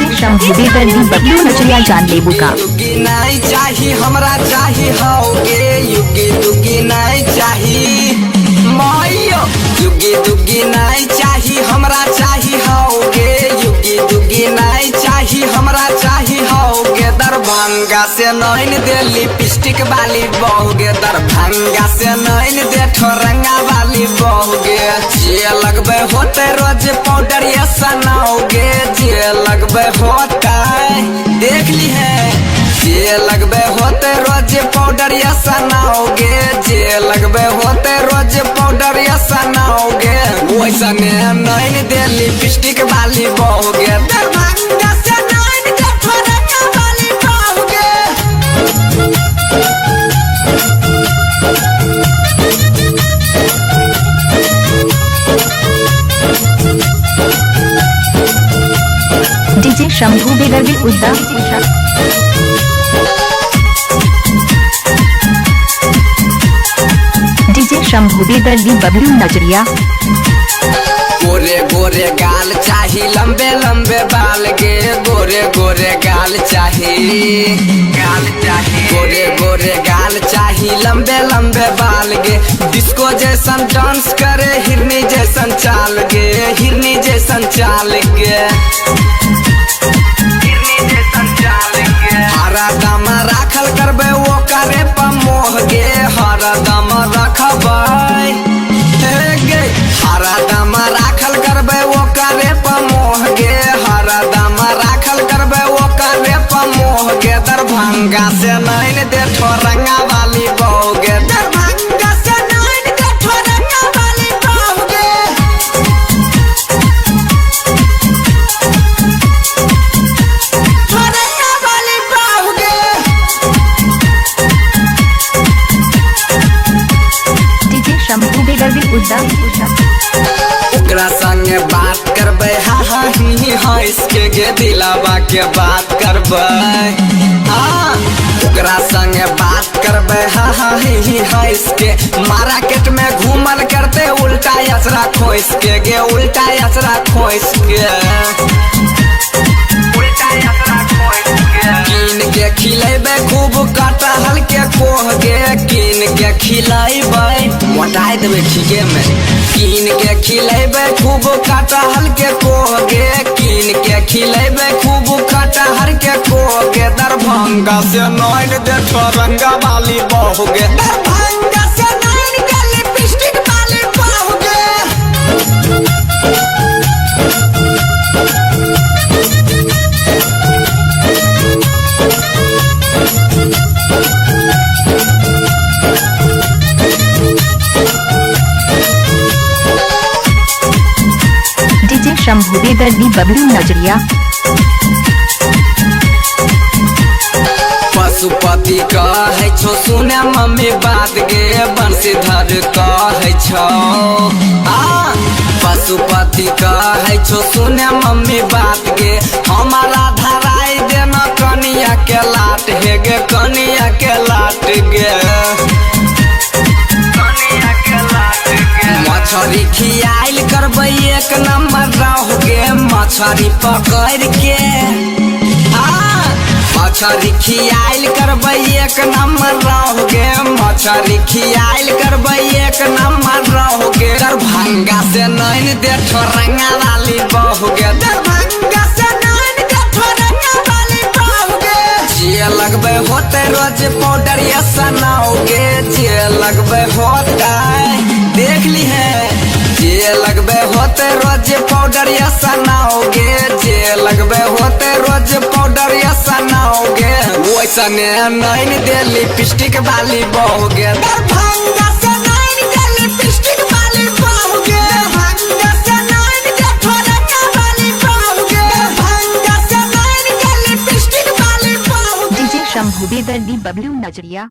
DJ Shambhu बेदर्दी बबलू नचरिया जान लेबू का दुगी नहीं चाहिए हमरा चाहिए होगे युगी दुगी नहीं चाहिए मायो दुगी दुगी नहीं चाहिए हमरा चाहिए होगे युगी दुगी नहीं चाहिए हमरा चाहिए होगे दरभंगा से नैन दे लिपस्टिक वाली बहुगे दरभंगा से नैन दे ठोरंगा वाली बहुगे जे लगबे होते रोज पाउडर ये सनाओगे जे लगबे होता देख ली है जे लगबे होते रोज पाउडर ये सनाओगे जे लगबे होते रोज पाउडर ये सनाओगे वैसा नैन दे लिपस्टिक वाली बहुगे दरभंगा से नैन दे ठोरंगा वाली बहुगे डीजे शंभू बेदर्दी उद्दा डीजे शंभू बेदर्दी बबलू नचरिया गोरे गोरे गाल चाहिए लंबे लंबे बाल गे गोरे गोरे गाल चाहिए गोरे गोरे गाल चाहिए लंबे लंबे बाल गे डिस्को जैसन डांस करे हिरनी जैसन चाल गे हिरनी जैसन चाल गे हरा दम राखल करबे वो करे पमोह गे हरा दम रखबै गे हरा दम राखल करबे वो करे पमोह गे हरा दम राखल करबे वो करे पमोह गे दरभंगा से नैन दे ठोरंगा वाली बहुगे दरभंगा से नैन दे ठोरंगा वाली बहुगे ठोरंगा वाली बहुगे डीजे शंभू बेदर्दी उद्दा ओकरा संगे बात करबे हा ही इसके गे दिलावा के बात करबे हाँ ओकरा संगे बात करबे हा ही इसके मार्केट में घूमल करते उल्टा असरा खोस के गे उल्टा असरा खोस के कीन के खिलेबे खूब कटहल के कोह गे कीन के खिलेबे मोटाई देबे ठीके में कीन के खिलेबे खूब कटहल के कोह गे कीन के खिलेबे खूब कटहल के कोह गे दरभंगा से नैन दे ठोरंगा वाली बहुगे दरभंगा से नैन दे लिपस्टिक वाली बहुगे डीजे शंभू बेदर्दी बबलू नचरिया पशुपति कहे छो सुने मम्मी बात गे बंशीधर कहे छो पशुपति कहे छो सुने मम्मी बात गे हमारा धराई देना कनिया के लाट हे गे कनिया के लाट गे मछरी खियाइल करबै एक नंबर रहोगे मछरी पकड़ के मछरी खियाइल करबै एक नंबर रहोगे मछरी खियाइल करबै एक नंबर रहोगे दरभंगा से नैन दे ठोरंगा वाली बहुगे दरभंगा से नैन दे ठोरंगा वाली बहुगे जे लगबे होते रोज पाउडर ये सनाओगे जे लगबे होता देख ली है जे लगबे होते रोज पाउडर ये सनाओगे जे लगबे होते रोज पाउडर ये सनाओगे वैसा नैन दे लिपस्टिक वाली बहुगे दरभंगा से नैन दे लिपस्टिक वाली बहुगे दरभंगा से नैन दे ठोरंगा वाली बहुगे दरभंगा से नैन दे लिपस्टिक वाली बहुगे डीजे शंभू बेदर्दी बबलू नचरिया।